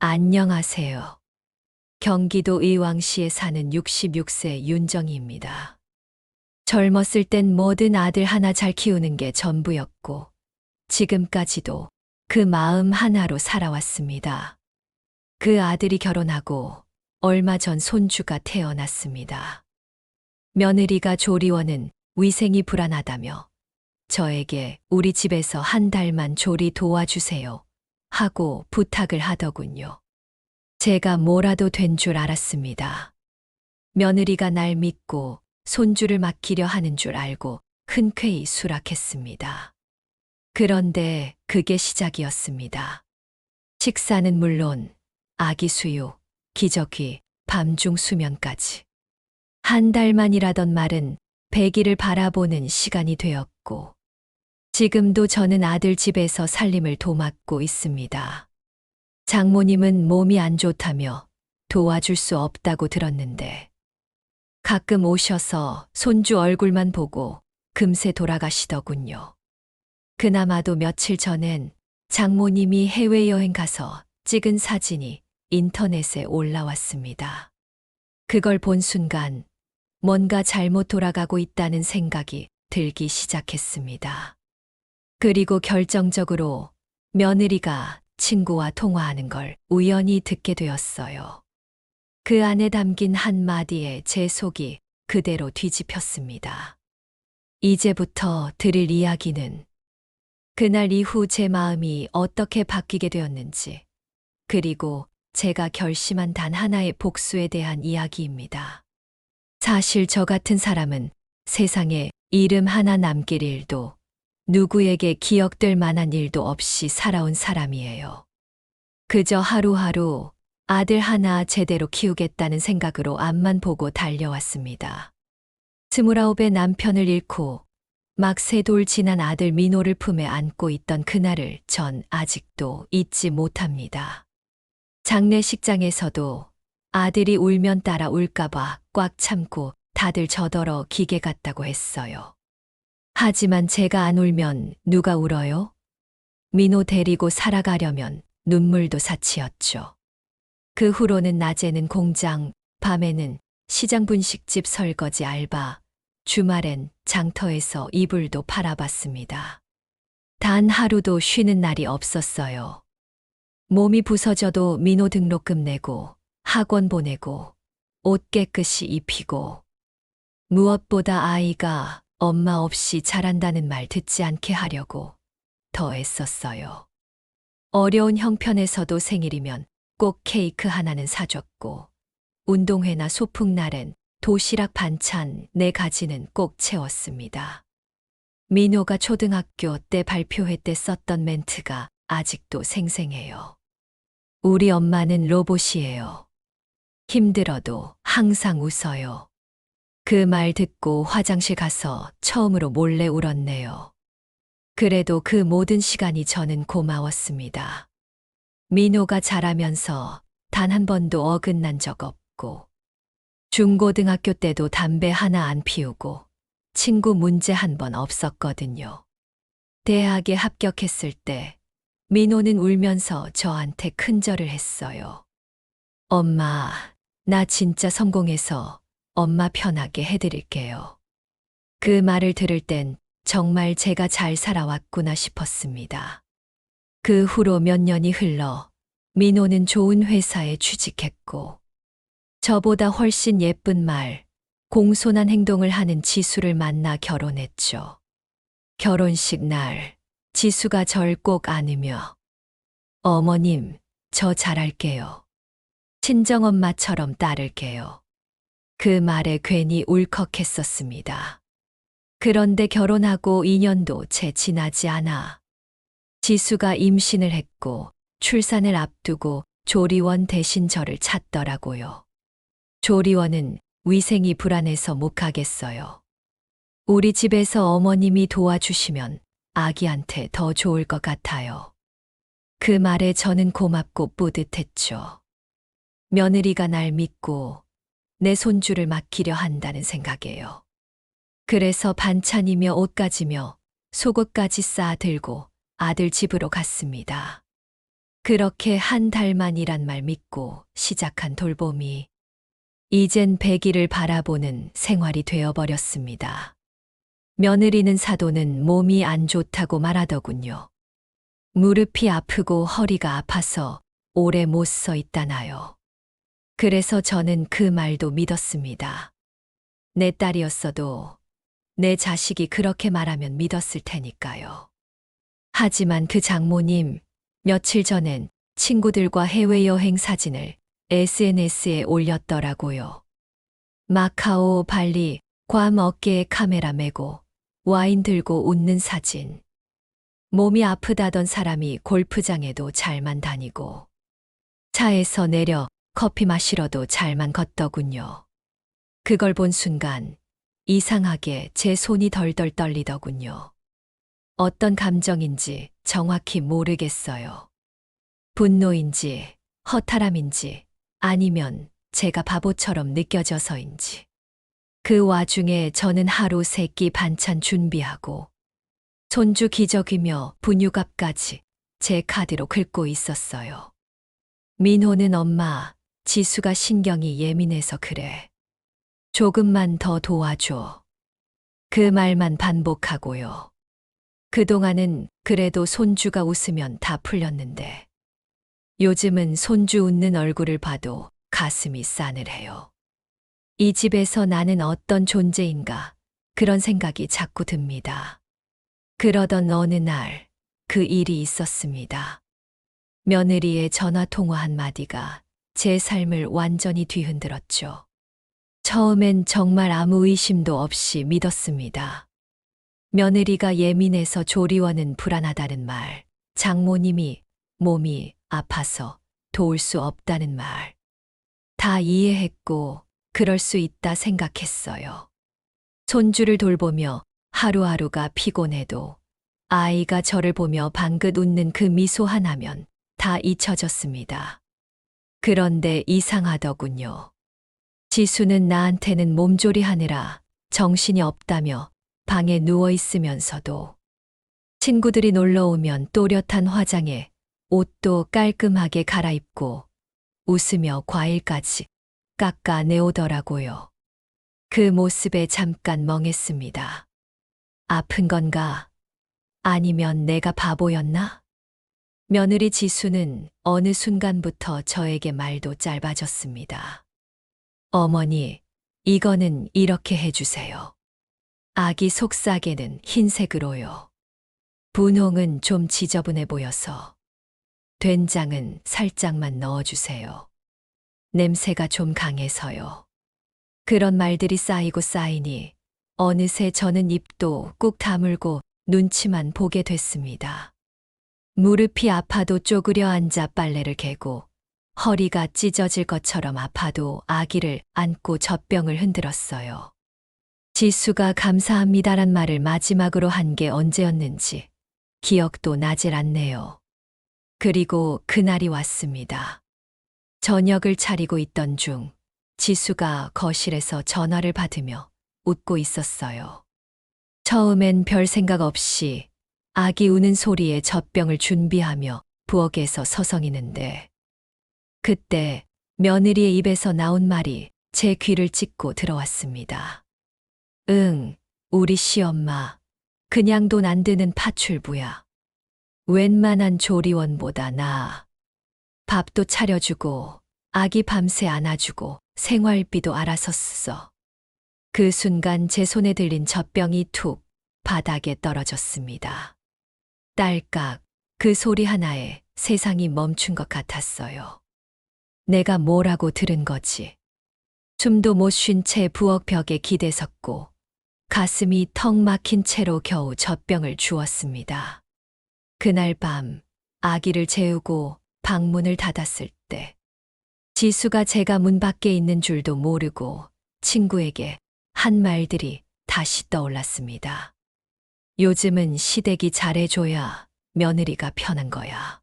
안녕하세요. 경기도 의왕시에 사는 66세 윤정희입니다. 젊었을 땐 뭐든 아들 하나 잘 키우는 게 전부였고, 지금까지도 그 마음 하나로 살아왔습니다. 그 아들이 결혼하고 얼마 전 손주가 태어났습니다. 며느리가 조리원은 위생이 불안하다며 저에게 우리 집에서 한 달만 조리 도와주세요 하고 부탁을 하더군요. 제가 뭐라도 된 줄 알았습니다. 며느리가 날 믿고 손주를 맡기려 하는 줄 알고 흔쾌히 수락했습니다. 그런데 그게 시작이었습니다. 식사는 물론 아기 수유, 기저귀, 밤중 수면까지. 한 달만이라던 말은 100일을 바라보는 시간이 되었고, 지금도 저는 아들 집에서 살림을 도맡고 있습니다. 장모님은 몸이 안 좋다며 도와줄 수 없다고 들었는데, 가끔 오셔서 손주 얼굴만 보고 금세 돌아가시더군요. 그나마도 며칠 전엔 장모님이 해외여행 가서 찍은 사진이 인터넷에 올라왔습니다. 그걸 본 순간 뭔가 잘못 돌아가고 있다는 생각이 들기 시작했습니다. 그리고 결정적으로 며느리가 친구와 통화하는 걸 우연히 듣게 되었어요. 그 안에 담긴 한마디에 제 속이 그대로 뒤집혔습니다. 이제부터 드릴 이야기는 그날 이후 제 마음이 어떻게 바뀌게 되었는지, 그리고 제가 결심한 단 하나의 복수에 대한 이야기입니다. 사실 저 같은 사람은 세상에 이름 하나 남길 일도 누구에게 기억될 만한 일도 없이 살아온 사람이에요. 그저 하루하루 아들 하나 제대로 키우겠다는 생각으로 앞만 보고 달려왔습니다. 29의 남편을 잃고 막 3돌 지난 아들 민호를 품에 안고 있던 그날을 전 아직도 잊지 못합니다. 장례식장에서도 아들이 울면 따라 울까봐 꽉 참고 다들 저더러 기계 같다고 했어요. 하지만 제가 안 울면 누가 울어요? 민호 데리고 살아가려면 눈물도 사치였죠. 그 후로는 낮에는 공장, 밤에는 시장 분식집 설거지 알바, 주말엔 장터에서 이불도 팔아봤습니다. 단 하루도 쉬는 날이 없었어요. 몸이 부서져도 민호 등록금 내고, 학원 보내고, 옷 깨끗이 입히고, 무엇보다 아이가 엄마 없이 자란다는 말 듣지 않게 하려고 더 애썼어요. 어려운 형편에서도 생일이면 꼭 케이크 하나는 사줬고, 운동회나 소풍날엔 도시락 반찬 4가지는 꼭 채웠습니다. 민호가 초등학교 때 발표회 때 썼던 멘트가 아직도 생생해요. 우리 엄마는 로봇이에요. 힘들어도 항상 웃어요. 그 말 듣고 화장실 가서 처음으로 몰래 울었네요. 그래도 그 모든 시간이 저는 고마웠습니다. 민호가 자라면서 단 한 번도 어긋난 적 없고, 중고등학교 때도 담배 하나 안 피우고, 친구 문제 한 번 없었거든요. 대학에 합격했을 때 민호는 울면서 저한테 큰절을 했어요. 엄마, 나 진짜 성공해서 엄마 편하게 해드릴게요. 그 말을 들을 땐 정말 제가 잘 살아왔구나 싶었습니다. 그 후로 몇 년이 흘러 민호는 좋은 회사에 취직했고, 저보다 훨씬 예쁜 말, 공손한 행동을 하는 지수를 만나 결혼했죠. 결혼식 날, 지수가 절 꼭 안으며 어머님, 저 잘할게요. 친정엄마처럼 따를게요. 그 말에 괜히 울컥했었습니다. 그런데 결혼하고 2년도 채 지나지 않아 지수가 임신을 했고 출산을 앞두고 조리원 대신 저를 찾더라고요. 조리원은 위생이 불안해서 못 가겠어요. 우리 집에서 어머님이 도와주시면 아기한테 더 좋을 것 같아요. 그 말에 저는 고맙고 뿌듯했죠. 며느리가 날 믿고 내 손주를 맡기려 한다는 생각이에요. 그래서 반찬이며 옷가지며 속옷까지 쌓아 들고 아들 집으로 갔습니다. 그렇게 한 달만이란 말 믿고 시작한 돌봄이 이젠 100일을 바라보는 생활이 되어버렸습니다. 며느리는 사도는 몸이 안 좋다고 말하더군요. 무릎이 아프고 허리가 아파서 오래 못 서 있다나요. 그래서 저는 그 말도 믿었습니다. 내 딸이었어도 내 자식이 그렇게 말하면 믿었을 테니까요. 하지만 그 장모님, 며칠 전엔 친구들과 해외여행 사진을 SNS에 올렸더라고요. 마카오, 발리, 괌 어깨에 카메라 메고 와인 들고 웃는 사진. 몸이 아프다던 사람이 골프장에도 잘만 다니고 차에서 내려 커피 마시러도 잘만 걷더군요. 그걸 본 순간 이상하게 제 손이 덜덜 떨리더군요. 어떤 감정인지 정확히 모르겠어요. 분노인지, 허탈함인지, 아니면 제가 바보처럼 느껴져서인지. 그 와중에 저는 하루 3끼 반찬 준비하고 손주 기저귀며 분유값까지 제 카드로 긁고 있었어요. 민호는 엄마, 지수가 신경이 예민해서 그래. 조금만 더 도와줘. 그 말만 반복하고요. 그동안은 그래도 손주가 웃으면 다 풀렸는데 요즘은 손주 웃는 얼굴을 봐도 가슴이 싸늘해요. 이 집에서 나는 어떤 존재인가 그런 생각이 자꾸 듭니다. 그러던 어느 날 그 일이 있었습니다. 며느리의 전화통화 한마디가 제 삶을 완전히 뒤흔들었죠. 처음엔 정말 아무 의심도 없이 믿었습니다. 며느리가 예민해서 조리원은 불안하다는 말, 장모님이 몸이 아파서 도울 수 없다는 말. 다 이해했고 그럴 수 있다 생각했어요. 손주를 돌보며 하루하루가 피곤해도 아이가 저를 보며 방긋 웃는 그 미소 하나면 다 잊혀졌습니다. 그런데 이상하더군요. 지수는 나한테는 몸조리 하느라 정신이 없다며 방에 누워 있으면서도 친구들이 놀러 오면 또렷한 화장에 옷도 깔끔하게 갈아입고 웃으며 과일까지 깎아 내오더라고요. 그 모습에 잠깐 멍했습니다. 아픈 건가? 아니면 내가 바보였나? 며느리 지수는 어느 순간부터 저에게 말도 짧아졌습니다. 어머니, 이거는 이렇게 해주세요. 아기 속삭이는 흰색으로요. 분홍은 좀 지저분해 보여서. 된장은 살짝만 넣어주세요. 냄새가 좀 강해서요. 그런 말들이 쌓이고 쌓이니 어느새 저는 입도 꾹 다물고 눈치만 보게 됐습니다. 무릎이 아파도 쪼그려 앉아 빨래를 개고 허리가 찢어질 것처럼 아파도 아기를 안고 젖병을 흔들었어요. 지수가 감사합니다란 말을 마지막으로 한 게 언제였는지 기억도 나질 않네요. 그리고 그날이 왔습니다. 저녁을 차리고 있던 중 지수가 거실에서 전화를 받으며 웃고 있었어요. 처음엔 별 생각 없이 아기 우는 소리에 젖병을 준비하며 부엌에서 서성이는데 그때 며느리의 입에서 나온 말이 제 귀를 찢고 들어왔습니다. 응, 우리 시엄마. 그냥 돈 안 드는 파출부야. 웬만한 조리원보다 나아. 밥도 차려주고 아기 밤새 안아주고 생활비도 알아서 쓰어. 그 순간 제 손에 들린 젖병이 툭 바닥에 떨어졌습니다. 딸깍, 그 소리 하나에 세상이 멈춘 것 같았어요. 내가 뭐라고 들은 거지. 숨도 못 쉰 채 부엌 벽에 기대섰고 가슴이 턱 막힌 채로 겨우 젖병을 주웠습니다. 그날 밤 아기를 재우고 방문을 닫았을 때 지수가 제가 문 밖에 있는 줄도 모르고 친구에게 한 말들이 다시 떠올랐습니다. 요즘은 시댁이 잘해줘야 며느리가 편한 거야.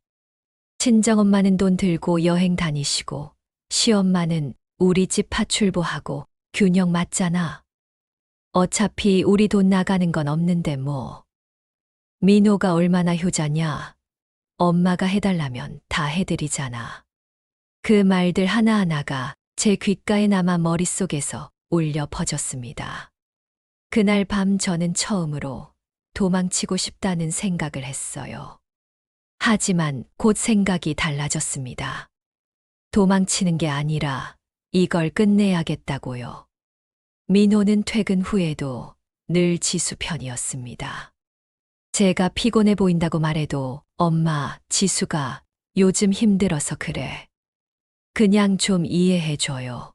친정엄마는 돈 들고 여행 다니시고 시엄마는 우리 집 파출부하고 균형 맞잖아. 어차피 우리 돈 나가는 건 없는데 뭐. 민호가 얼마나 효자냐. 엄마가 해달라면 다 해드리잖아. 그 말들 하나하나가 제 귓가에 남아 머릿속에서 울려 퍼졌습니다. 그날 밤 저는 처음으로 도망치고 싶다는 생각을 했어요. 하지만 곧 생각이 달라졌습니다. 도망치는 게 아니라 이걸 끝내야겠다고요. 민호는 퇴근 후에도 늘 지수 편이었습니다. 제가 피곤해 보인다고 말해도 엄마, 지수가 요즘 힘들어서 그래. 그냥 좀 이해해 줘요.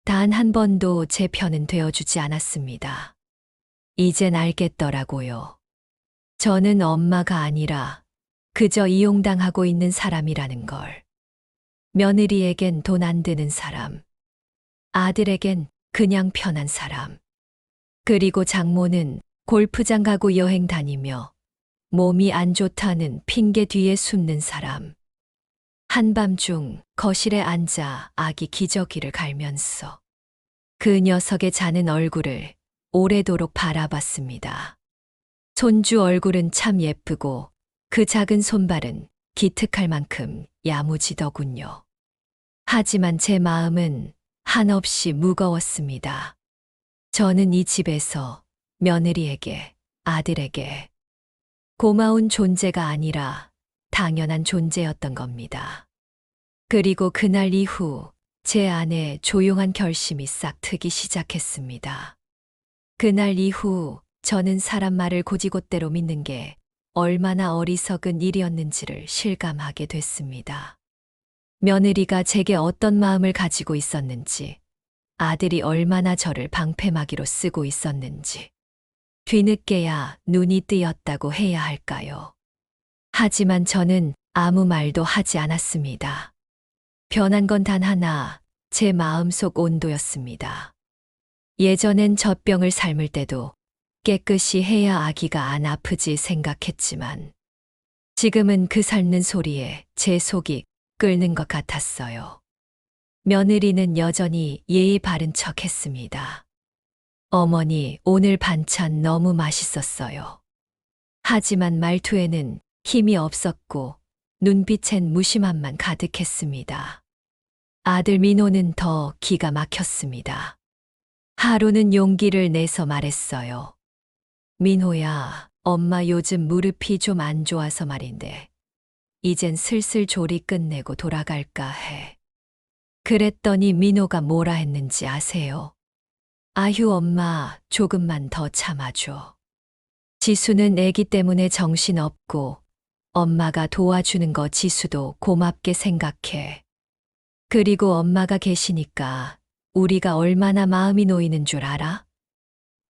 단 한 번도 제 편은 되어주지 않았습니다. 이젠 알겠더라고요. 저는 엄마가 아니라 그저 이용당하고 있는 사람이라는 걸. 며느리에겐 돈 안 드는 사람, 아들에겐 그냥 편한 사람. 그리고 장모는 골프장 가고 여행 다니며 몸이 안 좋다는 핑계 뒤에 숨는 사람. 한밤중 거실에 앉아 아기 기저귀를 갈면서 그 녀석의 자는 얼굴을 오래도록 바라봤습니다. 손주 얼굴은 참 예쁘고 그 작은 손발은 기특할 만큼 야무지더군요. 하지만 제 마음은 한없이 무거웠습니다. 저는 이 집에서 며느리에게, 아들에게 고마운 존재가 아니라 당연한 존재였던 겁니다. 그리고 그날 이후 제 안에 조용한 결심이 싹 트기 시작했습니다. 그날 이후 저는 사람 말을 곧이곧대로 믿는 게 얼마나 어리석은 일이었는지를 실감하게 됐습니다. 며느리가 제게 어떤 마음을 가지고 있었는지, 아들이 얼마나 저를 방패막이로 쓰고 있었는지, 뒤늦게야 눈이 뜨였다고 해야 할까요? 하지만 저는 아무 말도 하지 않았습니다. 변한 건 단 하나, 제 마음속 온도였습니다. 예전엔 젖병을 삶을 때도 깨끗이 해야 아기가 안 아프지 생각했지만 지금은 그 삶는 소리에 제 속이 끓는 것 같았어요. 며느리는 여전히 예의 바른 척 했습니다. 어머니, 오늘 반찬 너무 맛있었어요. 하지만 말투에는 힘이 없었고 눈빛엔 무심함만 가득했습니다. 아들 민호는 더 기가 막혔습니다. 하루는 용기를 내서 말했어요. 민호야, 엄마 요즘 무릎이 좀 안 좋아서 말인데 이젠 슬슬 조리 끝내고 돌아갈까 해. 그랬더니 민호가 뭐라 했는지 아세요? 아휴 엄마, 조금만 더 참아줘. 지수는 애기 때문에 정신없고 엄마가 도와주는 거 지수도 고맙게 생각해. 그리고 엄마가 계시니까 우리가 얼마나 마음이 놓이는 줄 알아?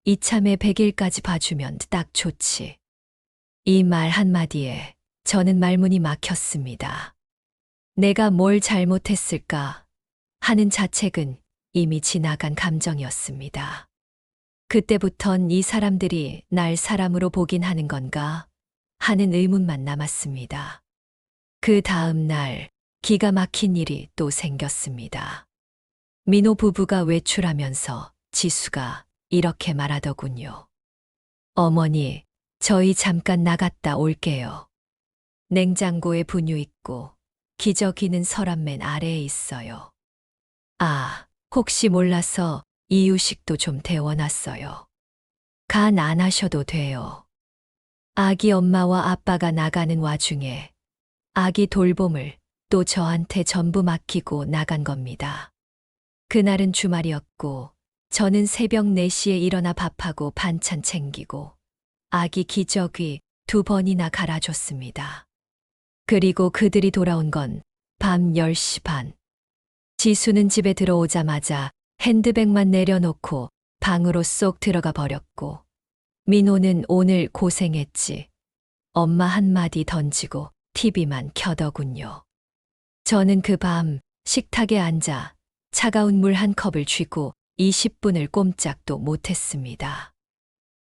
이참에 100일까지 봐주면 딱 좋지. 이 말 한마디에 저는 말문이 막혔습니다. 내가 뭘 잘못했을까 하는 자책은 이미 지나간 감정이었습니다. 그때부턴 이 사람들이 날 사람으로 보긴 하는 건가 하는 의문만 남았습니다. 그 다음 날 기가 막힌 일이 또 생겼습니다. 민호 부부가 외출하면서 지수가 이렇게 말하더군요. 어머니, 저희 잠깐 나갔다 올게요. 냉장고에 분유 있고 기저귀는 서랍 맨 아래에 있어요. 아, 혹시 몰라서 이유식도 좀 데워놨어요. 간 안 하셔도 돼요. 아기 엄마와 아빠가 나가는 와중에 아기 돌봄을 또 저한테 전부 맡기고 나간 겁니다. 그날은 주말이었고 저는 새벽 4시에 일어나 밥하고 반찬 챙기고 아기 기저귀 2번이나 갈아줬습니다. 그리고 그들이 돌아온 건 밤 10시 반. 지수는 집에 들어오자마자 핸드백만 내려놓고 방으로 쏙 들어가 버렸고 민호는 오늘 고생했지. 엄마 한마디 던지고 TV만 켜더군요. 저는 그 밤 식탁에 앉아 차가운 물 한 컵을 쥐고 20분을 꼼짝도 못했습니다.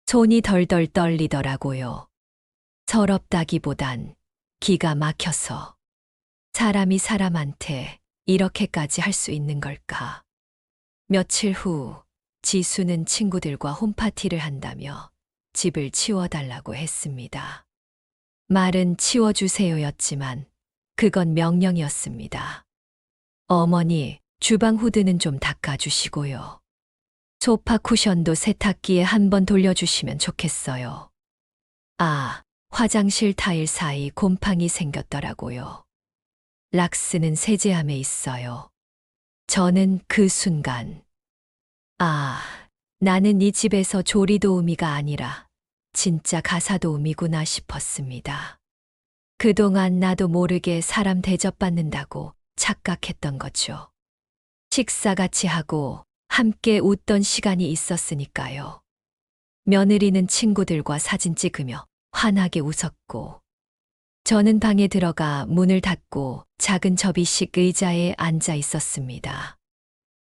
손이 덜덜 떨리더라고요. 서럽다기보단 기가 막혀서 사람이 사람한테 이렇게까지 할 수 있는 걸까. 며칠 후 지수는 친구들과 홈파티를 한다며 집을 치워달라고 했습니다. 말은 치워주세요였지만 그건 명령이었습니다. 어머니, 주방 후드는 좀 닦아주시고요. 소파 쿠션도 세탁기에 한번 돌려주시면 좋겠어요. 아, 화장실 타일 사이 곰팡이 생겼더라고요. 락스는 세제함에 있어요. 저는 그 순간, 아, 나는 이 집에서 조리도우미가 아니라 진짜 가사도우미구나 싶었습니다. 그동안 나도 모르게 사람 대접받는다고 착각했던 거죠. 식사 같이 하고 함께 웃던 시간이 있었으니까요. 며느리는 친구들과 사진 찍으며 환하게 웃었고, 저는 방에 들어가 문을 닫고 작은 접이식 의자에 앉아 있었습니다.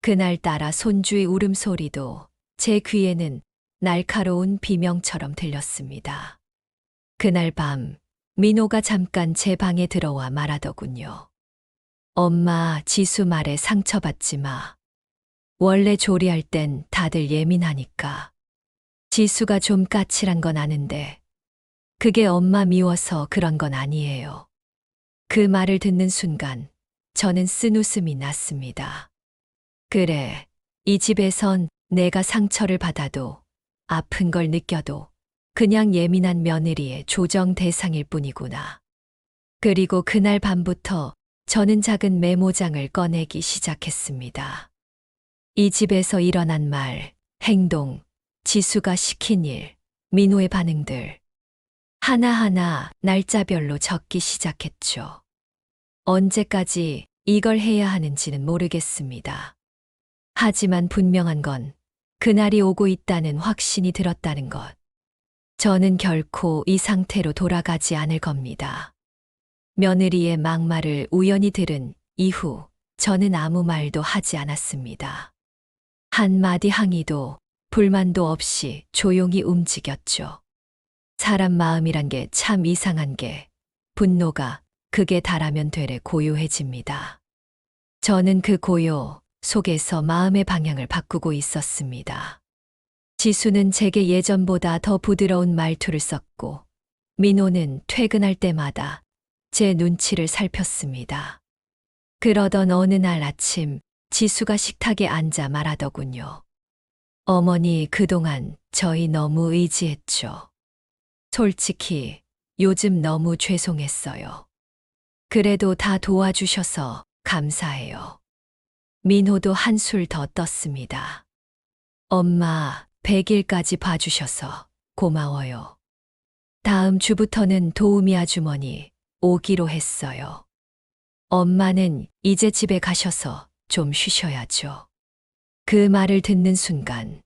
그날따라 손주의 울음소리도 제 귀에는 날카로운 비명처럼 들렸습니다. 그날 밤, 민호가 잠깐 제 방에 들어와 말하더군요. 엄마, 지수 말에 상처받지 마. 원래 조리할 땐 다들 예민하니까. 지수가 좀 까칠한 건 아는데, 그게 엄마 미워서 그런 건 아니에요. 그 말을 듣는 순간, 저는 쓴웃음이 났습니다. 그래, 이 집에선 내가 상처를 받아도, 아픈 걸 느껴도, 그냥 예민한 며느리의 조정 대상일 뿐이구나. 그리고 그날 밤부터 저는 작은 메모장을 꺼내기 시작했습니다. 이 집에서 일어난 말, 행동, 지수가 시킨 일, 민호의 반응들. 하나하나 날짜별로 적기 시작했죠. 언제까지 이걸 해야 하는지는 모르겠습니다. 하지만 분명한 건 그날이 오고 있다는 확신이 들었다는 것. 저는 결코 이 상태로 돌아가지 않을 겁니다. 며느리의 막말을 우연히 들은 이후 저는 아무 말도 하지 않았습니다. 한마디 항의도 불만도 없이 조용히 움직였죠. 사람 마음이란 게 참 이상한 게 분노가 극에 달하면 되레 고요해집니다. 저는 그 고요 속에서 마음의 방향을 바꾸고 있었습니다. 지수는 제게 예전보다 더 부드러운 말투를 썼고 민호는 퇴근할 때마다 제 눈치를 살폈습니다. 그러던 어느 날 아침 지수가 식탁에 앉아 말하더군요. 어머니, 그동안 저희 너무 의지했죠. 솔직히 요즘 너무 죄송했어요. 그래도 다 도와주셔서 감사해요. 민호도 한술 더 떴습니다. 엄마, 100일까지 봐주셔서 고마워요. 다음 주부터는 도우미 아주머니 오기로 했어요. 엄마는 이제 집에 가셔서 좀 쉬셔야죠. 그 말을 듣는 순간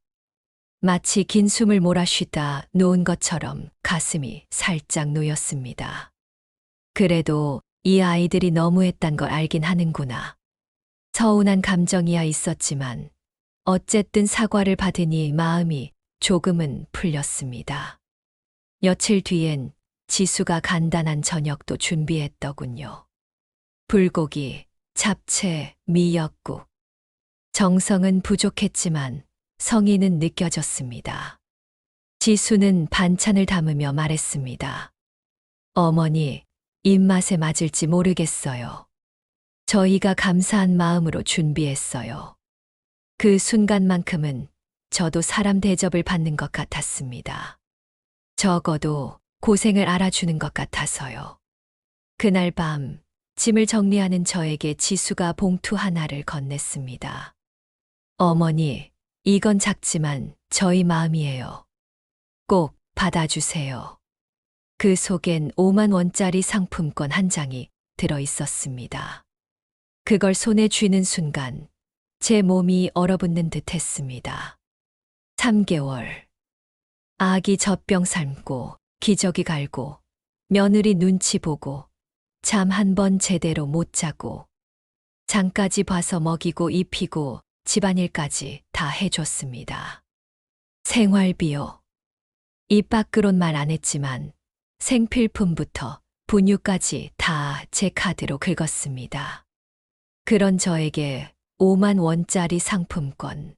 마치 긴 숨을 몰아쉬다 놓은 것처럼 가슴이 살짝 놓였습니다. 그래도 이 아이들이 너무했단 걸 알긴 하는구나. 서운한 감정이야 있었지만 어쨌든 사과를 받으니 마음이 조금은 풀렸습니다. 며칠 뒤엔 지수가 간단한 저녁도 준비했더군요. 불고기, 잡채, 미역국. 정성은 부족했지만 성의는 느껴졌습니다. 지수는 반찬을 담으며 말했습니다. 어머니, 입맛에 맞을지 모르겠어요. 저희가 감사한 마음으로 준비했어요. 그 순간만큼은 저도 사람 대접을 받는 것 같았습니다. 적어도 고생을 알아주는 것 같아서요. 그날 밤 짐을 정리하는 저에게 지수가 봉투 하나를 건넸습니다. 어머니, 이건 작지만 저희 마음이에요. 꼭 받아주세요. 그 속엔 5만 원짜리 상품권 한 장이 들어 있었습니다. 그걸 손에 쥐는 순간 제 몸이 얼어붙는 듯 했습니다. 3개월. 아기 젖병 삶고 기저귀 갈고 며느리 눈치 보고 잠 한 번 제대로 못 자고 장까지 봐서 먹이고 입히고 집안일까지 다 해줬습니다. 생활비요. 입 밖으론 말 안 했지만 생필품부터 분유까지 다 제 카드로 긁었습니다. 그런 저에게 5만 원짜리 상품권.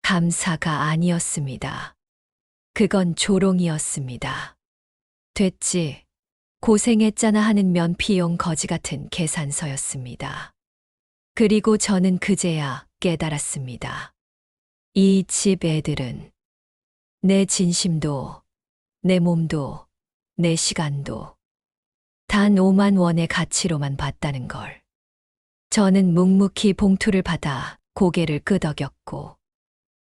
감사가 아니었습니다. 그건 조롱이었습니다. 됐지. 고생했잖아 하는 면피용 거지 같은 계산서였습니다. 그리고 저는 그제야 깨달았습니다. 이 집 애들은 내 진심도, 내 몸도, 내 시간도 단 5만 원의 가치로만 봤다는 걸. 저는 묵묵히 봉투를 받아 고개를 끄덕였고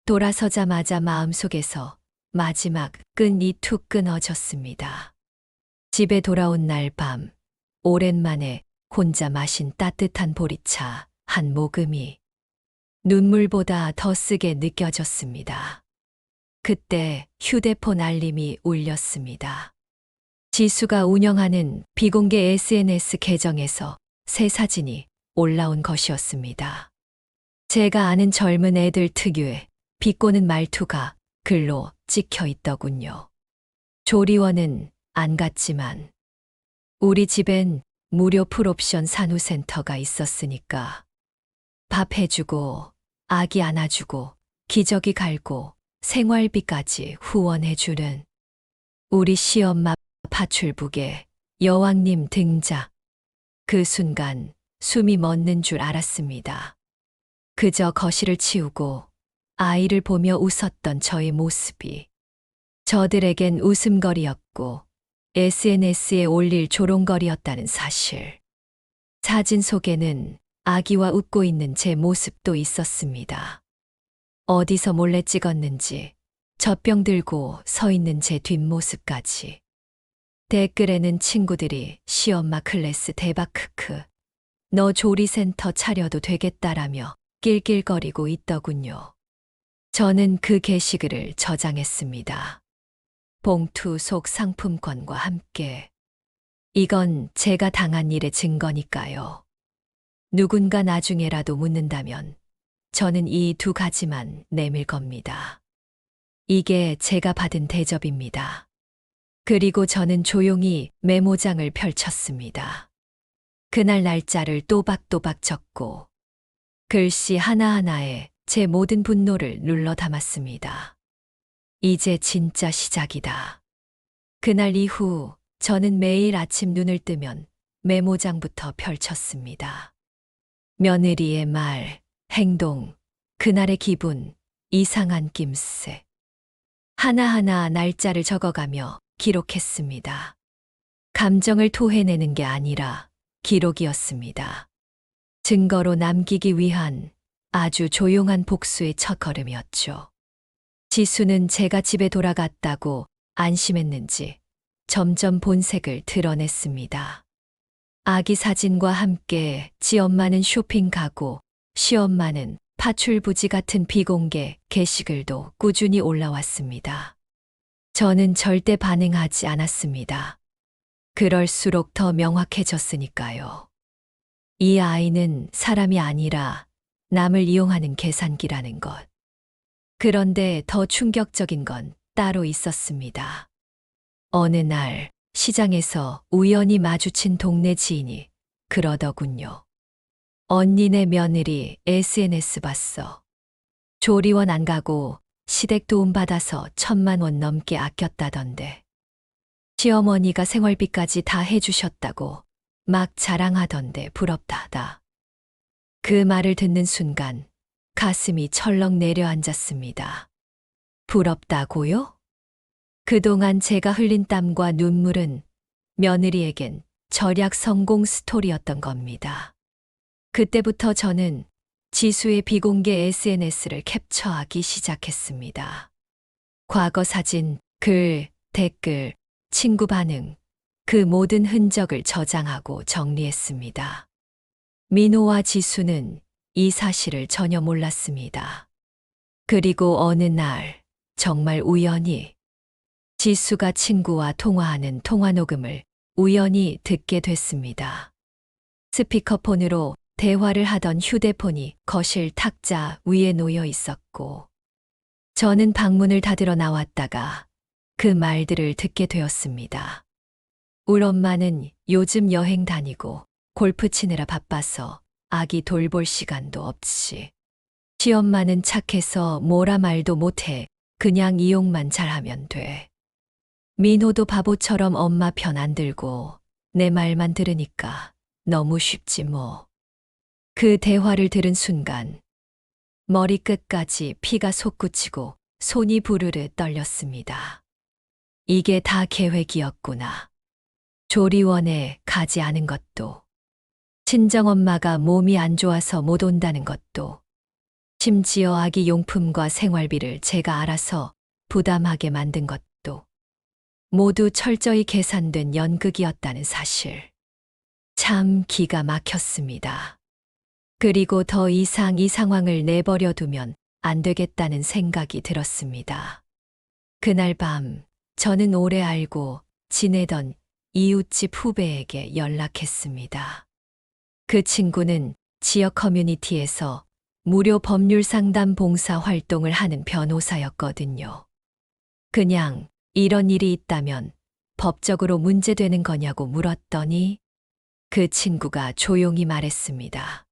돌아서자마자 마음속에서 마지막 끈이 툭 끊어졌습니다. 집에 돌아온 날 밤, 오랜만에 혼자 마신 따뜻한 보리차 한 모금이 눈물보다 더 쓰게 느껴졌습니다. 그때 휴대폰 알림이 울렸습니다. 지수가 운영하는 비공개 SNS 계정에서 새 사진이 올라온 것이었습니다. 제가 아는 젊은 애들 특유의 비꼬는 말투가 글로 찍혀 있더군요. 조리원은 안 갔지만 우리 집엔 무료 풀옵션 산후센터가 있었으니까 밥 해주고 아기 안아주고 기저귀 갈고 생활비까지 후원해주는 우리 시엄마 파출북의 여왕님 등장. 그 순간 숨이 멎는 줄 알았습니다. 그저 거실을 치우고 아이를 보며 웃었던 저의 모습이 저들에겐 웃음거리였고 SNS에 올릴 조롱거리였다는 사실. 사진 속에는 아기와 웃고 있는 제 모습도 있었습니다. 어디서 몰래 찍었는지 젖병 들고 서 있는 제 뒷모습까지. 댓글에는 친구들이 시엄마 클래스 대박 크크. 너 조리센터 차려도 되겠다라며 낄낄거리고 있더군요. 저는 그 게시글을 저장했습니다. 봉투 속 상품권과 함께. 이건 제가 당한 일의 증거니까요. 누군가 나중에라도 묻는다면 저는 이 두 가지만 내밀 겁니다. 이게 제가 받은 대접입니다. 그리고 저는 조용히 메모장을 펼쳤습니다. 그날 날짜를 또박또박 적고 글씨 하나하나에 제 모든 분노를 눌러 담았습니다. 이제 진짜 시작이다. 그날 이후 저는 매일 아침 눈을 뜨면 메모장부터 펼쳤습니다. 며느리의 말, 행동, 그날의 기분, 이상한 낌새. 하나하나 날짜를 적어가며 기록했습니다. 감정을 토해내는 게 아니라 기록이었습니다. 증거로 남기기 위한 아주 조용한 복수의 첫걸음이었죠. 지수는 제가 집에 돌아갔다고 안심했는지 점점 본색을 드러냈습니다. 아기 사진과 함께 지 엄마는 쇼핑 가고 시엄마는 파출부지 같은 비공개 게시글도 꾸준히 올라왔습니다. 저는 절대 반응하지 않았습니다. 그럴수록 더 명확해졌으니까요. 이 아이는 사람이 아니라 남을 이용하는 계산기라는 것. 그런데 더 충격적인 건 따로 있었습니다. 어느 날 시장에서 우연히 마주친 동네 지인이 그러더군요. 언니네 며느리 SNS 봤어. 조리원 안 가고 시댁 도움 받아서 1,000만 원 넘게 아꼈다던데. 시어머니가 생활비까지 다 해주셨다고 막 자랑하던데 부럽다다. 그 말을 듣는 순간 가슴이 철렁 내려앉았습니다. 부럽다고요? 그동안 제가 흘린 땀과 눈물은 며느리에겐 절약 성공 스토리였던 겁니다. 그때부터 저는 지수의 비공개 SNS를 캡처하기 시작했습니다. 과거 사진, 글, 댓글, 친구 반응, 그 모든 흔적을 저장하고 정리했습니다. 민호와 지수는 이 사실을 전혀 몰랐습니다. 그리고 어느 날 정말 우연히 지수가 친구와 통화하는 통화 녹음을 우연히 듣게 됐습니다. 스피커폰으로 대화를 하던 휴대폰이 거실 탁자 위에 놓여 있었고 저는 방문을 닫으러 나왔다가 그 말들을 듣게 되었습니다. 울 엄마는 요즘 여행 다니고 골프 치느라 바빠서 아기 돌볼 시간도 없이. 시엄마는 착해서 뭐라 말도 못해 그냥 이용만 잘하면 돼. 민호도 바보처럼 엄마 편 안 들고 내 말만 들으니까 너무 쉽지 뭐. 그 대화를 들은 순간 머리끝까지 피가 솟구치고 손이 부르르 떨렸습니다. 이게 다 계획이었구나. 조리원에 가지 않은 것도, 친정엄마가 몸이 안 좋아서 못 온다는 것도, 심지어 아기 용품과 생활비를 제가 알아서 부담하게 만든 것도 모두 철저히 계산된 연극이었다는 사실. 참 기가 막혔습니다. 그리고 더 이상 이 상황을 내버려 두면 안 되겠다는 생각이 들었습니다. 그날 밤 저는 오래 알고 지내던 이웃집 후배에게 연락했습니다. 그 친구는 지역 커뮤니티에서 무료 법률 상담 봉사 활동을 하는 변호사였거든요. 그냥 이런 일이 있다면 법적으로 문제되는 거냐고 물었더니 그 친구가 조용히 말했습니다.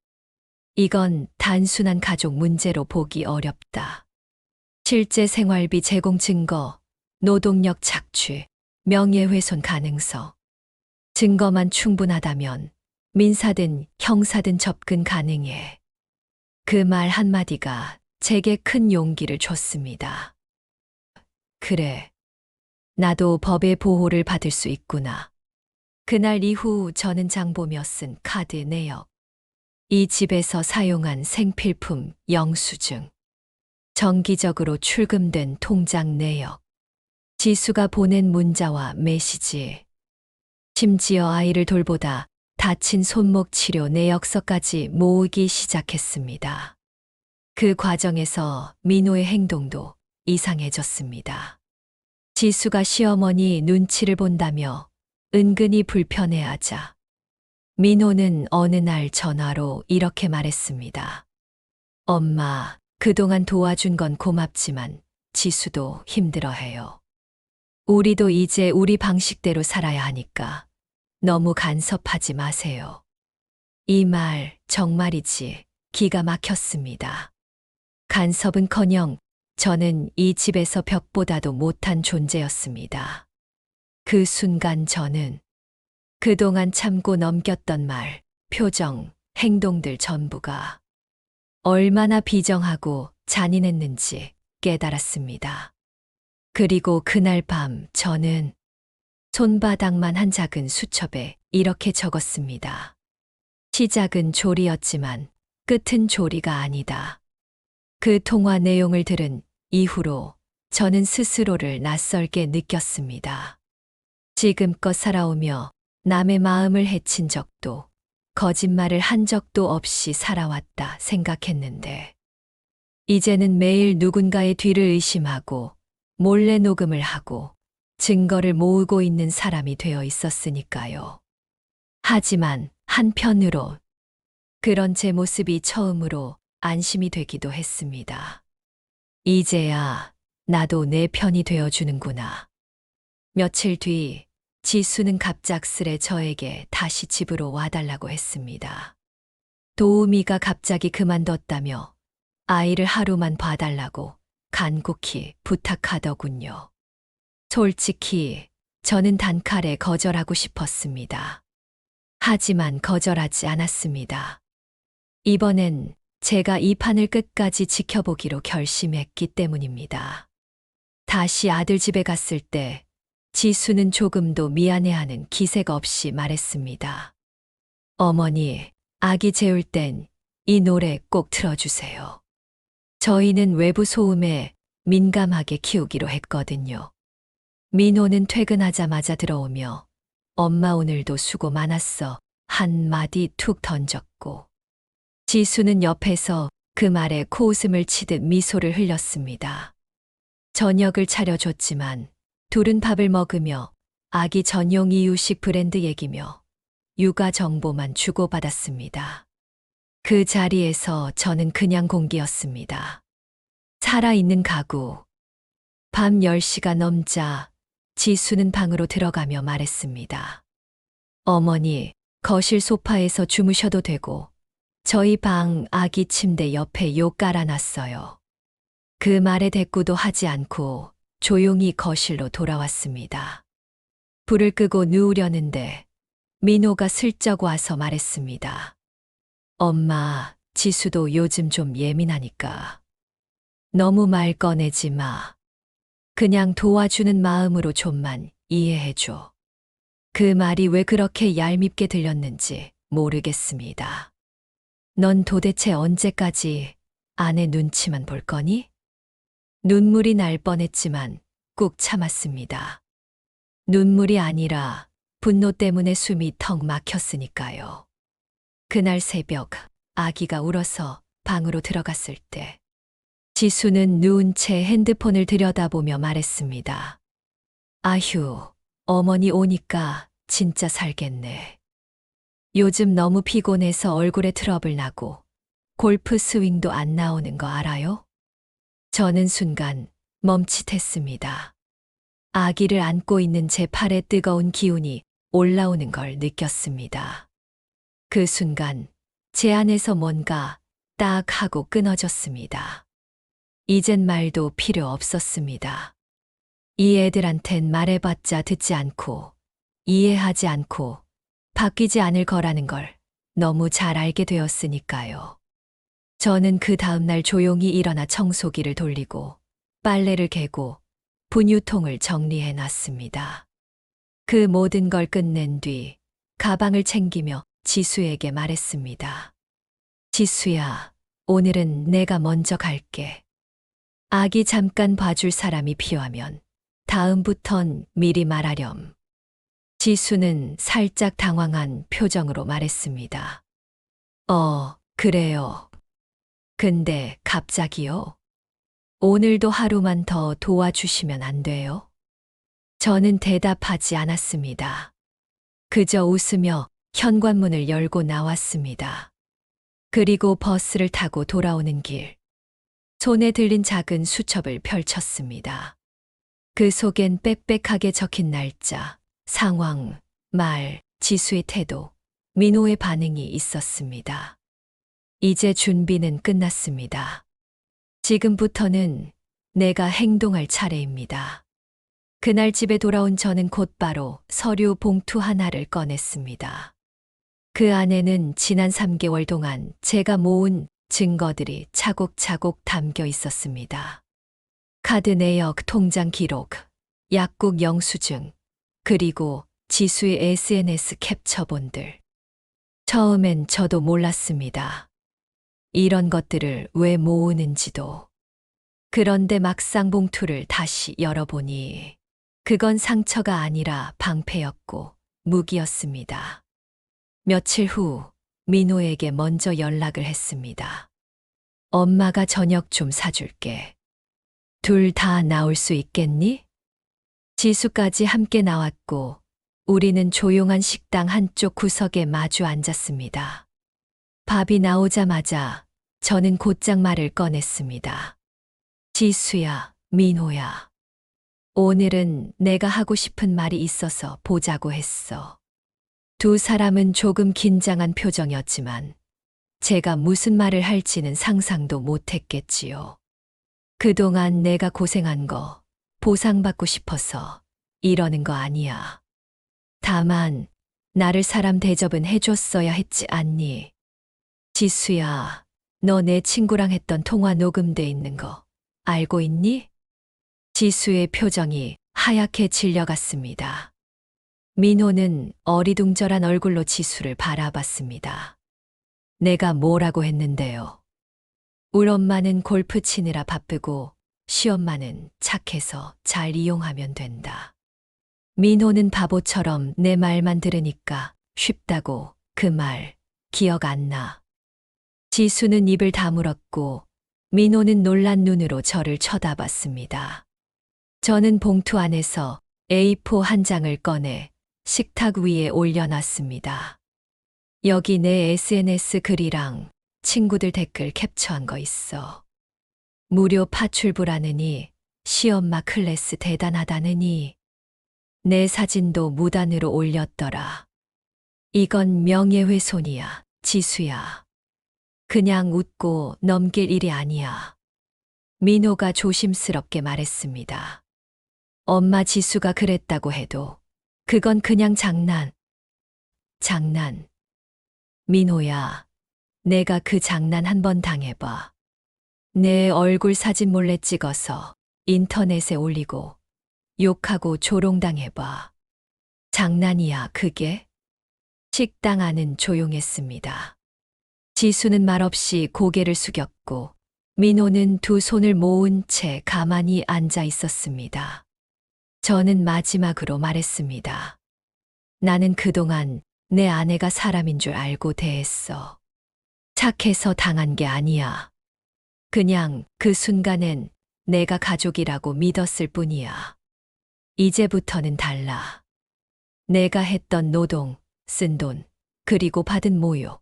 이건 단순한 가족 문제로 보기 어렵다. 실제 생활비 제공 증거, 노동력 착취, 명예훼손 가능성, 증거만 충분하다면 민사든 형사든 접근 가능해. 그 말 한마디가 제게 큰 용기를 줬습니다. 그래, 나도 법의 보호를 받을 수 있구나. 그날 이후 저는 장보며 쓴 카드 내역, 이 집에서 사용한 생필품 영수증, 정기적으로 출금된 통장 내역, 지수가 보낸 문자와 메시지, 심지어 아이를 돌보다 다친 손목 치료 내역서까지 모으기 시작했습니다. 그 과정에서 민호의 행동도 이상해졌습니다. 지수가 시어머니 눈치를 본다며 은근히 불편해하자 민호는 어느 날 전화로 이렇게 말했습니다. 엄마, 그동안 도와준 건 고맙지만 지수도 힘들어해요. 우리도 이제 우리 방식대로 살아야 하니까 너무 간섭하지 마세요. 이 말 정말이지 기가 막혔습니다. 간섭은커녕 저는 이 집에서 벽보다도 못한 존재였습니다. 그 순간 저는 그동안 참고 넘겼던 말, 표정, 행동들 전부가 얼마나 비정하고 잔인했는지 깨달았습니다. 그리고 그날 밤 저는 손바닥만 한 작은 수첩에 이렇게 적었습니다. 시작은 조리였지만 끝은 조리가 아니다. 그 통화 내용을 들은 이후로 저는 스스로를 낯설게 느꼈습니다. 지금껏 살아오며 남의 마음을 해친 적도, 거짓말을 한 적도 없이 살아왔다 생각했는데, 이제는 매일 누군가의 뒤를 의심하고 몰래 녹음을 하고 증거를 모으고 있는 사람이 되어 있었으니까요. 하지만 한편으로 그런 제 모습이 처음으로 안심이 되기도 했습니다. 이제야 나도 내 편이 되어주는구나. 며칠 뒤 지수는 갑작스레 저에게 다시 집으로 와달라고 했습니다. 도우미가 갑자기 그만뒀다며 아이를 하루만 봐달라고 간곡히 부탁하더군요. 솔직히 저는 단칼에 거절하고 싶었습니다. 하지만 거절하지 않았습니다. 이번엔 제가 이 판을 끝까지 지켜보기로 결심했기 때문입니다. 다시 아들 집에 갔을 때 지수는 조금도 미안해하는 기색 없이 말했습니다. 어머니, 아기 재울 땐 이 노래 꼭 틀어주세요. 저희는 외부 소음에 민감하게 키우기로 했거든요. 민호는 퇴근하자마자 들어오며 엄마 오늘도 수고 많았어 한마디 툭 던졌고, 지수는 옆에서 그 말에 코웃음을 치듯 미소를 흘렸습니다. 저녁을 차려줬지만 둘은 밥을 먹으며 아기 전용 이유식 브랜드 얘기며 육아 정보만 주고받았습니다. 그 자리에서 저는 그냥 공기였습니다. 살아있는 가구. 밤 10시가 넘자 지수는 방으로 들어가며 말했습니다. 어머니, 거실 소파에서 주무셔도 되고 저희 방 아기 침대 옆에 요 깔아놨어요. 그 말에 대꾸도 하지 않고 조용히 거실로 돌아왔습니다. 불을 끄고 누우려는데 민호가 슬쩍 와서 말했습니다. 엄마, 지수도 요즘 좀 예민하니까 너무 말 꺼내지 마. 그냥 도와주는 마음으로 좀만 이해해줘. 그 말이 왜 그렇게 얄밉게 들렸는지 모르겠습니다. 넌 도대체 언제까지 아내 눈치만 볼 거니? 눈물이 날 뻔했지만 꾹 참았습니다. 눈물이 아니라 분노 때문에 숨이 턱 막혔으니까요. 그날 새벽 아기가 울어서 방으로 들어갔을 때 지수는 누운 채 핸드폰을 들여다보며 말했습니다. 아휴, 어머니 오니까 진짜 살겠네. 요즘 너무 피곤해서 얼굴에 트러블 나고 골프 스윙도 안 나오는 거 알아요? 저는 순간 멈칫했습니다. 아기를 안고 있는 제 팔에 뜨거운 기운이 올라오는 걸 느꼈습니다. 그 순간 제 안에서 뭔가 딱 하고 끊어졌습니다. 이젠 말도 필요 없었습니다. 이 애들한텐 말해봤자 듣지 않고 이해하지 않고 바뀌지 않을 거라는 걸 너무 잘 알게 되었으니까요. 저는 그 다음날 조용히 일어나 청소기를 돌리고 빨래를 개고 분유통을 정리해 놨습니다. 그 모든 걸 끝낸 뒤 가방을 챙기며 지수에게 말했습니다. 지수야, 오늘은 내가 먼저 갈게. 아기 잠깐 봐줄 사람이 필요하면 다음부턴 미리 말하렴. 지수는 살짝 당황한 표정으로 말했습니다. 그래요. 근데 갑자기요? 오늘도 하루만 더 도와주시면 안 돼요? 저는 대답하지 않았습니다. 그저 웃으며 현관문을 열고 나왔습니다. 그리고 버스를 타고 돌아오는 길. 손에 들린 작은 수첩을 펼쳤습니다. 그 속엔 빽빽하게 적힌 날짜, 상황, 말, 지수의 태도, 민호의 반응이 있었습니다. 이제 준비는 끝났습니다. 지금부터는 내가 행동할 차례입니다. 그날 집에 돌아온 저는 곧바로 서류 봉투 하나를 꺼냈습니다. 그 안에는 지난 3개월 동안 제가 모은 증거들이 차곡차곡 담겨 있었습니다. 카드 내역, 통장 기록, 약국 영수증, 그리고 지수의 SNS 캡처본들. 처음엔 저도 몰랐습니다. 이런 것들을 왜 모으는지도. 그런데 막상 봉투를 다시 열어보니 그건 상처가 아니라 방패였고 무기였습니다. 며칠 후 민호에게 먼저 연락을 했습니다. 엄마가 저녁 좀 사줄게. 둘 다 나올 수 있겠니? 지수까지 함께 나왔고 우리는 조용한 식당 한쪽 구석에 마주 앉았습니다. 밥이 나오자마자 저는 곧장 말을 꺼냈습니다. 지수야, 민호야. 오늘은 내가 하고 싶은 말이 있어서 보자고 했어. 두 사람은 조금 긴장한 표정이었지만 제가 무슨 말을 할지는 상상도 못했겠지요. 그동안 내가 고생한 거 보상받고 싶어서 이러는 거 아니야. 다만 나를 사람 대접은 해줬어야 했지 않니? 지수야, 너 내 친구랑 했던 통화 녹음돼 있는 거 알고 있니? 지수의 표정이 하얗게 질려갔습니다. 민호는 어리둥절한 얼굴로 지수를 바라봤습니다. 내가 뭐라고 했는데요? 울 엄마는 골프 치느라 바쁘고 시엄마는 착해서 잘 이용하면 된다. 민호는 바보처럼 내 말만 들으니까 쉽다고 그 말 기억 안 나. 지수는 입을 다물었고 민호는 놀란 눈으로 저를 쳐다봤습니다. 저는 봉투 안에서 A4 한 장을 꺼내 식탁 위에 올려놨습니다. 여기 내 SNS 글이랑 친구들 댓글 캡처한 거 있어. 무료 파출부라느니 시엄마 클래스 대단하다느니 내 사진도 무단으로 올렸더라. 이건 명예훼손이야, 지수야. 그냥 웃고 넘길 일이 아니야. 민호가 조심스럽게 말했습니다. 엄마 지수가 그랬다고 해도 그건 그냥 장난. 장난. 민호야, 내가 그 장난 한번 당해봐. 내 얼굴 사진 몰래 찍어서 인터넷에 올리고 욕하고 조롱당해봐. 장난이야, 그게? 식당 안은 조용했습니다. 지수는 말없이 고개를 숙였고 민호는 두 손을 모은 채 가만히 앉아 있었습니다. 저는 마지막으로 말했습니다. 나는 그동안 내 아내가 사람인 줄 알고 대했어. 착해서 당한 게 아니야. 그냥 그 순간엔 내가 가족이라고 믿었을 뿐이야. 이제부터는 달라. 내가 했던 노동, 쓴 돈, 그리고 받은 모욕.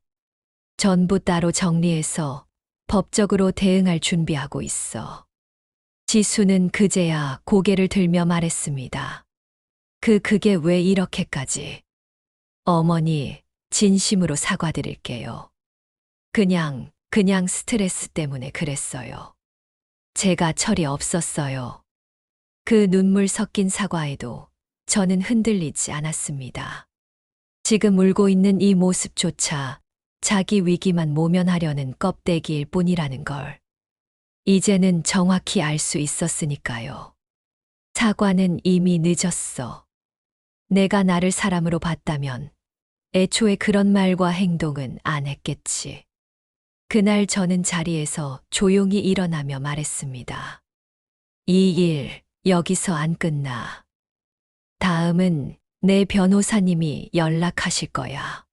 전부 따로 정리해서 법적으로 대응할 준비하고 있어. 지수는 그제야 고개를 들며 말했습니다. 그게 왜 이렇게까지? 어머니, 진심으로 사과드릴게요. 그냥 스트레스 때문에 그랬어요. 제가 철이 없었어요. 그 눈물 섞인 사과에도 저는 흔들리지 않았습니다. 지금 울고 있는 이 모습조차 자기 위기만 모면하려는 껍데기일 뿐이라는 걸 이제는 정확히 알 수 있었으니까요. 사과는 이미 늦었어. 내가 나를 사람으로 봤다면 애초에 그런 말과 행동은 안 했겠지. 그날 저는 자리에서 조용히 일어나며 말했습니다. 이 일 여기서 안 끝나. 다음은 내 변호사님이 연락하실 거야.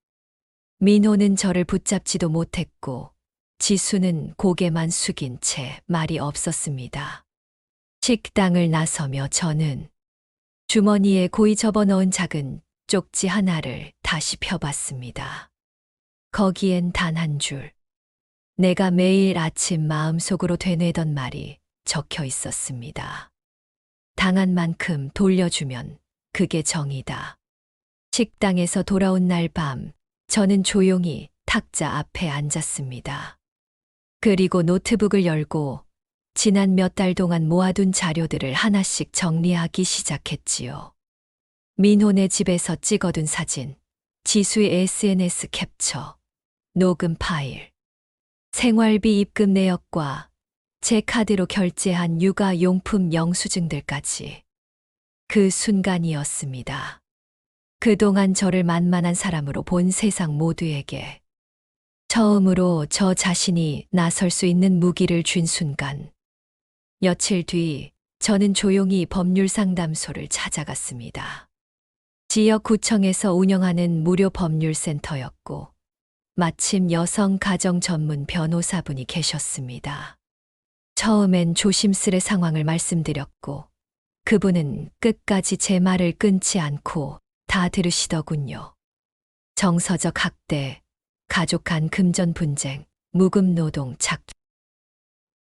민호는 저를 붙잡지도 못했고 지수는 고개만 숙인 채 말이 없었습니다. 식당을 나서며 저는 주머니에 고이 접어넣은 작은 쪽지 하나를 다시 펴봤습니다. 거기엔 단 한 줄. 내가 매일 아침 마음속으로 되뇌던 말이 적혀 있었습니다. 당한 만큼 돌려주면 그게 정이다. 식당에서 돌아온 날 밤, 저는 조용히 탁자 앞에 앉았습니다. 그리고 노트북을 열고 지난 몇 달 동안 모아둔 자료들을 하나씩 정리하기 시작했지요. 민호네 집에서 찍어둔 사진, 지수의 SNS 캡처, 녹음 파일, 생활비 입금 내역과 제 카드로 결제한 육아용품 영수증들까지. 그 순간이었습니다. 그동안 저를 만만한 사람으로 본 세상 모두에게 처음으로 저 자신이 나설 수 있는 무기를 쥔 순간. 며칠 뒤 저는 조용히 법률상담소를 찾아갔습니다. 지역구청에서 운영하는 무료 법률센터였고 마침 여성 가정 전문 변호사분이 계셨습니다. 처음엔 조심스레 상황을 말씀드렸고 그분은 끝까지 제 말을 끊지 않고 다 들으시더군요. 정서적 학대, 가족 간 금전 분쟁, 무급 노동 착취.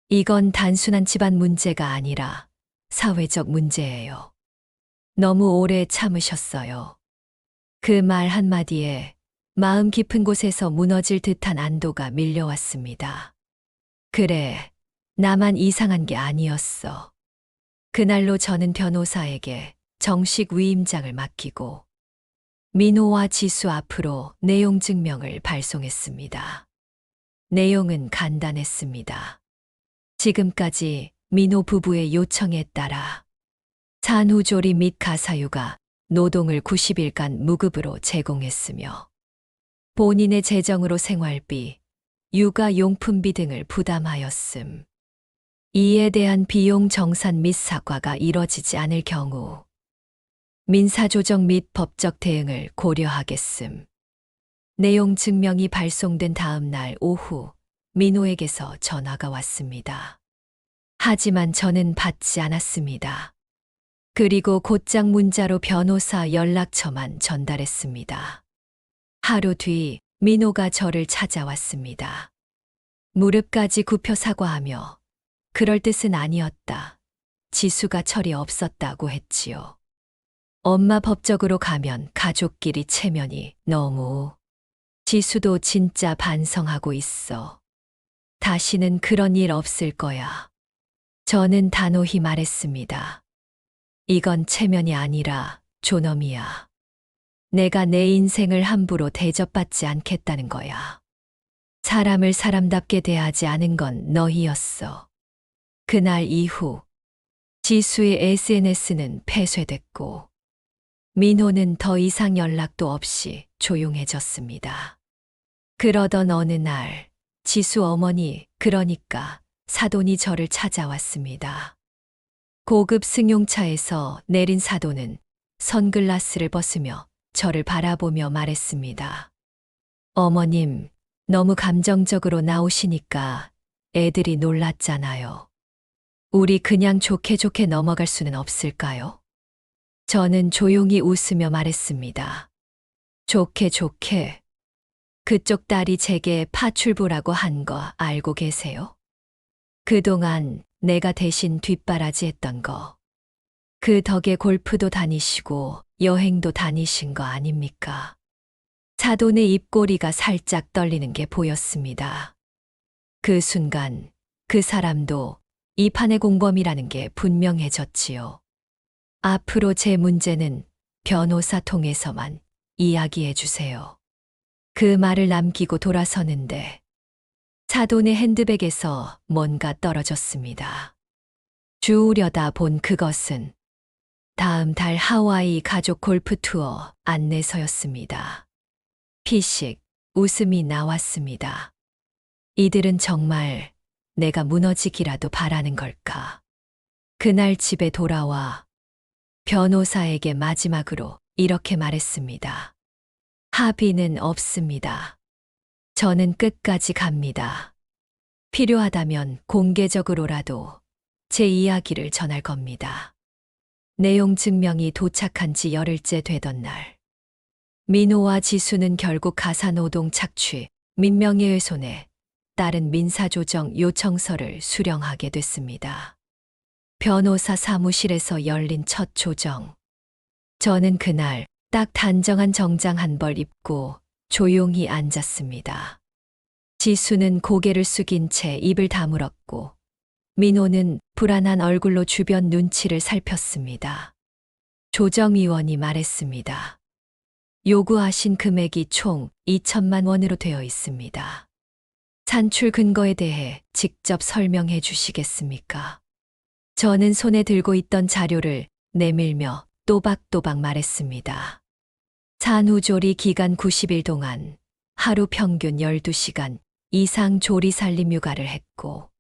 이건 단순한 집안 문제가 아니라 사회적 문제예요. 너무 오래 참으셨어요. 그 말 한마디에 마음 깊은 곳에서 무너질 듯한 안도가 밀려왔습니다. 그래, 나만 이상한 게 아니었어. 그날로 저는 변호사에게 정식 위임장을 맡기고 민호와 지수 앞으로 내용 증명을 발송했습니다. 내용은 간단했습니다. 지금까지 민호 부부의 요청에 따라 산후조리 및 가사육아, 노동을 90일간 무급으로 제공했으며 본인의 재정으로 생활비, 육아용품비 등을 부담하였음. 이에 대한 비용 정산 및 사과가 이뤄지지 않을 경우 민사조정 및 법적 대응을 고려하겠음. 내용 증명이 발송된 다음 날 오후 민호에게서 전화가 왔습니다. 하지만 저는 받지 않았습니다. 그리고 곧장 문자로 변호사 연락처만 전달했습니다. 하루 뒤 민호가 저를 찾아왔습니다. 무릎까지 굽혀 사과하며 그럴 뜻은 아니었다. 지수가 철이 없었다고 했지요. 엄마 법적으로 가면 가족끼리 체면이 너무. 지수도 진짜 반성하고 있어. 다시는 그런 일 없을 거야. 저는 단호히 말했습니다. 이건 체면이 아니라 존엄이야. 내가 내 인생을 함부로 대접받지 않겠다는 거야. 사람을 사람답게 대하지 않은 건 너희였어. 그날 이후 지수의 SNS는 폐쇄됐고 민호는 더 이상 연락도 없이 조용해졌습니다. 그러던 어느 날 지수 어머니, 그러니까 사돈이 저를 찾아왔습니다. 고급 승용차에서 내린 사돈은 선글라스를 벗으며 저를 바라보며 말했습니다. 어머님, 너무 감정적으로 나오시니까 애들이 놀랐잖아요. 우리 그냥 좋게 좋게 넘어갈 수는 없을까요? 저는 조용히 웃으며 말했습니다. 좋게 좋게. 그쪽 딸이 제게 파출부라고 한 거 알고 계세요? 그동안 내가 대신 뒷바라지 했던 거. 그 덕에 골프도 다니시고 여행도 다니신 거 아닙니까? 사돈의 입꼬리가 살짝 떨리는 게 보였습니다. 그 순간 그 사람도 이 판의 공범이라는 게 분명해졌지요. 앞으로 제 문제는 변호사 통해서만 이야기해 주세요. 그 말을 남기고 돌아서는데 사돈의 핸드백에서 뭔가 떨어졌습니다. 주우려다 본 그것은 다음 달 하와이 가족 골프 투어 안내서였습니다. 피식 웃음이 나왔습니다. 이들은 정말 내가 무너지기라도 바라는 걸까? 그날 집에 돌아와 변호사에게 마지막으로 이렇게 말했습니다. 합의는 없습니다. 저는 끝까지 갑니다. 필요하다면 공개적으로라도 제 이야기를 전할 겁니다. 내용 증명이 도착한 지 열흘째 되던 날. 민호와 지수는 결국 가사노동 착취, 민명예훼손에 따른 민사조정 요청서를 수령하게 됐습니다. 변호사 사무실에서 열린 첫 조정. 저는 그날 딱 단정한 정장 한 벌 입고 조용히 앉았습니다. 지수는 고개를 숙인 채 입을 다물었고 민호는 불안한 얼굴로 주변 눈치를 살폈습니다. 조정위원이 말했습니다. 요구하신 금액이 총 2천만 원으로 되어 있습니다. 산출 근거에 대해 직접 설명해 주시겠습니까? 저는 손에 들고 있던 자료를 내밀며 또박또박 말했습니다. 산후조리 기간 90일 동안 하루 평균 12시간 이상 조리 살림 육아를 했고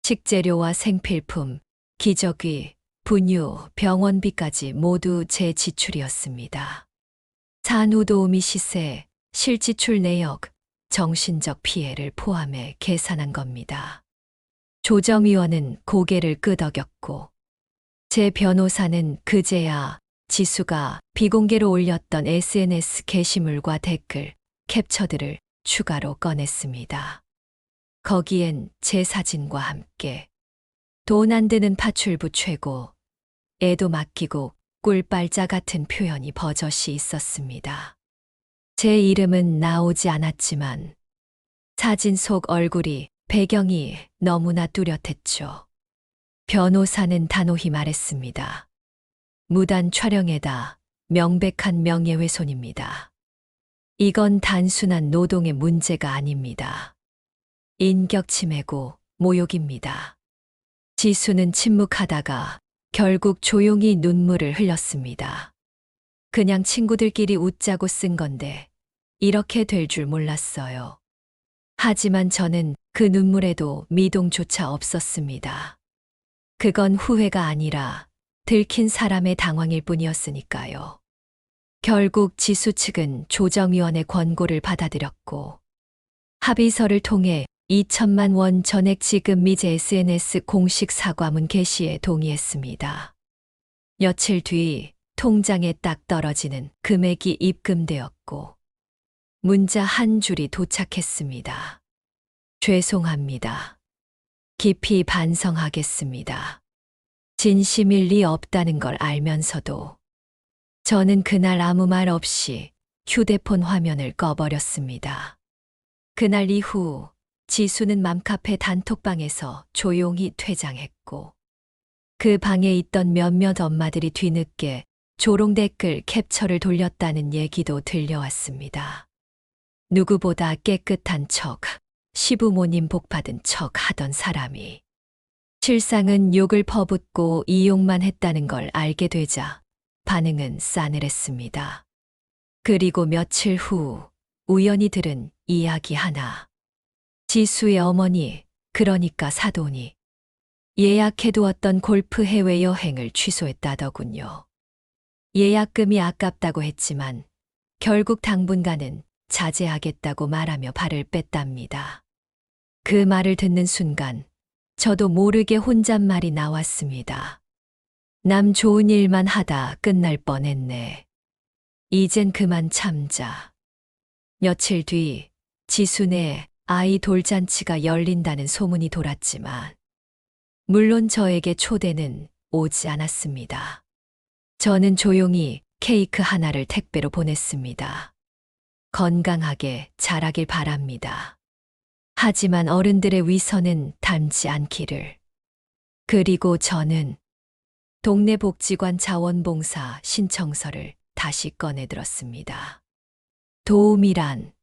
식재료와 생필품, 기저귀, 분유, 병원비까지 모두 제 지출이었습니다. 산후도우미 시세, 실지출 내역, 정신적 피해를 포함해 계산한 겁니다. 조정위원은 고개를 끄덕였고 제 변호사는 그제야 지수가 비공개로 올렸던 SNS 게시물과 댓글, 캡처들을 추가로 꺼냈습니다. 거기엔 제 사진과 함께 돈 안 드는 파출부 최고, 애도 맡기고 꿀빨자 같은 표현이 버젓이 있었습니다. 제 이름은 나오지 않았지만 사진 속 얼굴이, 배경이 너무나 뚜렷했죠. 변호사는 단호히 말했습니다. 무단 촬영에다 명백한 명예훼손입니다. 이건 단순한 노동의 문제가 아닙니다. 인격침해고 모욕입니다. 지수는 침묵하다가 결국 조용히 눈물을 흘렸습니다. 그냥 친구들끼리 웃자고 쓴 건데 이렇게 될 줄 몰랐어요. 하지만 저는 그 눈물에도 미동조차 없었습니다. 그건 후회가 아니라 들킨 사람의 당황일 뿐이었으니까요. 결국 지수 측은 조정위원의 권고를 받아들였고 합의서를 통해 2천만 원 전액 지급 및 SNS 공식 사과문 게시에 동의했습니다. 며칠 뒤 통장에 딱 떨어지는 금액이 입금되었고 문자 한 줄이 도착했습니다. 죄송합니다. 깊이 반성하겠습니다. 진심일 리 없다는 걸 알면서도 저는 그날 아무 말 없이 휴대폰 화면을 꺼버렸습니다. 그날 이후 지수는 맘카페 단톡방에서 조용히 퇴장했고 그 방에 있던 몇몇 엄마들이 뒤늦게 조롱 댓글 캡처를 돌렸다는 얘기도 들려왔습니다. 누구보다 깨끗한 척, 시부모님 복 받은 척 하던 사람이 실상은 욕을 퍼붓고 이용만 했다는 걸 알게 되자 반응은 싸늘했습니다. 그리고 며칠 후 우연히 들은 이야기 하나. 지수의 어머니, 그러니까 사돈이 예약해두었던 골프 해외여행을 취소했다더군요. 예약금이 아깝다고 했지만 결국 당분간은 자제하겠다고 말하며 발을 뺐답니다. 그 말을 듣는 순간 저도 모르게 혼잣말이 나왔습니다. 남 좋은 일만 하다 끝날 뻔했네. 이젠 그만 참자. 며칠 뒤 지순의 아이 돌잔치가 열린다는 소문이 돌았지만 물론 저에게 초대는 오지 않았습니다. 저는 조용히 케이크 하나를 택배로 보냈습니다. 건강하게 자라길 바랍니다. 하지만 어른들의 위선은 닮지 않기를. 그리고 저는 동네 복지관 자원봉사 신청서를 다시 꺼내들었습니다. 도움이란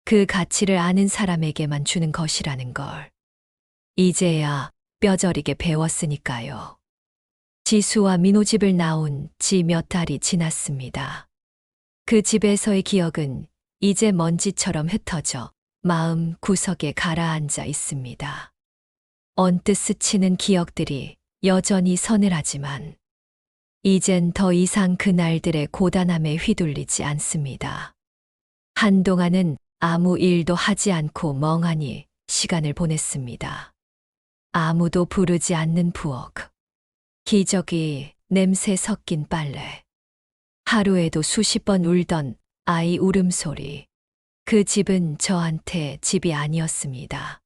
그 가치를 아는 사람에게만 주는 것이라는 걸 이제야 뼈저리게 배웠으니까요. 지수와 민호 집을 나온 지 몇 달이 지났습니다. 그 집에서의 기억은 이제 먼지처럼 흩어져 마음 구석에 가라앉아 있습니다. 언뜻 스치는 기억들이 여전히 서늘하지만 이젠 더 이상 그날들의 고단함에 휘둘리지 않습니다. 한동안은 아무 일도 하지 않고 멍하니 시간을 보냈습니다. 아무도 부르지 않는 부엌, 기저귀 냄새 섞인 빨래, 하루에도 수십 번 울던 아이 울음소리. 그 집은 저한테 집이 아니었습니다.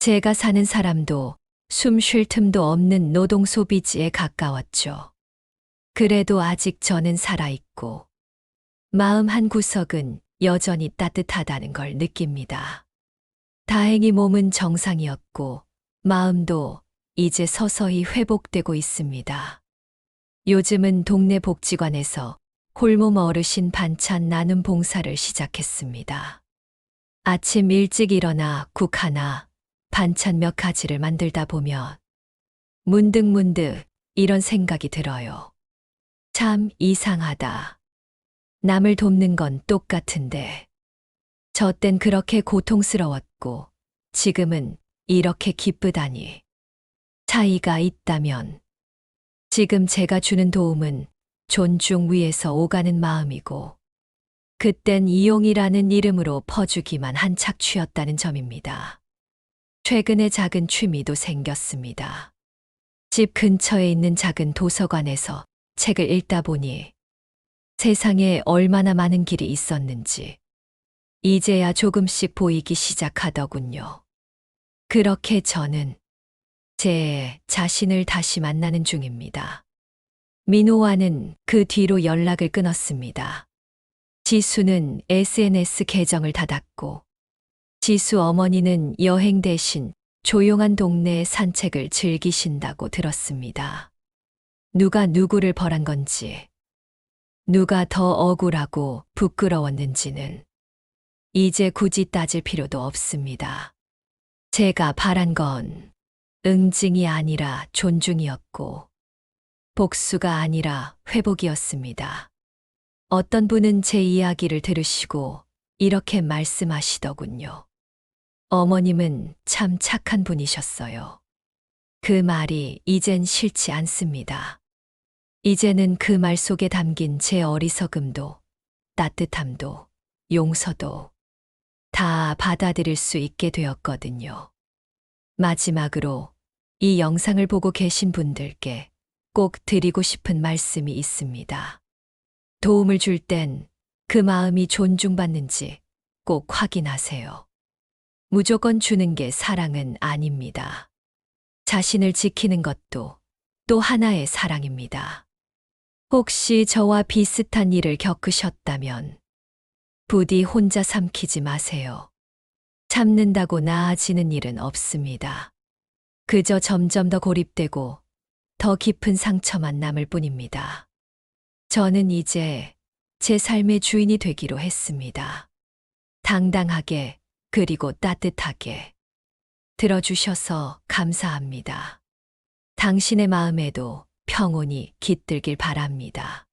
제가 사는 사람도 숨 쉴 틈도 없는 노동소비지에 가까웠죠. 그래도 아직 저는 살아있고 마음 한 구석은 여전히 따뜻하다는 걸 느낍니다. 다행히 몸은 정상이었고 마음도 이제 서서히 회복되고 있습니다. 요즘은 동네 복지관에서 홀몸 어르신 반찬 나눔 봉사를 시작했습니다. 아침 일찍 일어나 국 하나, 반찬 몇 가지를 만들다 보면 문득문득 이런 생각이 들어요. 참 이상하다. 남을 돕는 건 똑같은데 저 땐 그렇게 고통스러웠고 지금은 이렇게 기쁘다니. 차이가 있다면 지금 제가 주는 도움은 존중 위에서 오가는 마음이고 그땐 이용이라는 이름으로 퍼주기만 한 착취였다는 점입니다. 최근에 작은 취미도 생겼습니다. 집 근처에 있는 작은 도서관에서 책을 읽다 보니 세상에 얼마나 많은 길이 있었는지 이제야 조금씩 보이기 시작하더군요. 그렇게 저는 제 자신을 다시 만나는 중입니다. 민호와는 그 뒤로 연락을 끊었습니다. 지수는 SNS 계정을 닫았고 지수 어머니는 여행 대신 조용한 동네 산책을 즐기신다고 들었습니다. 누가 누구를 벌한 건지, 누가 더 억울하고 부끄러웠는지는 이제 굳이 따질 필요도 없습니다. 제가 바란 건 응징이 아니라 존중이었고 복수가 아니라 회복이었습니다. 어떤 분은 제 이야기를 들으시고 이렇게 말씀하시더군요. 어머님은 참 착한 분이셨어요. 그 말이 이젠 싫지 않습니다. 이제는 그 말 속에 담긴 제 어리석음도 따뜻함도 용서도 다 받아들일 수 있게 되었거든요. 마지막으로 이 영상을 보고 계신 분들께 꼭 드리고 싶은 말씀이 있습니다. 도움을 줄 땐 그 마음이 존중받는지 꼭 확인하세요. 무조건 주는 게 사랑은 아닙니다. 자신을 지키는 것도 또 하나의 사랑입니다. 혹시 저와 비슷한 일을 겪으셨다면 부디 혼자 삼키지 마세요. 참는다고 나아지는 일은 없습니다. 그저 점점 더 고립되고 더 깊은 상처만 남을 뿐입니다. 저는 이제 제 삶의 주인이 되기로 했습니다. 당당하게 그리고 따뜻하게 들어주셔서 감사합니다. 당신의 마음에도 평온이 깃들길 바랍니다.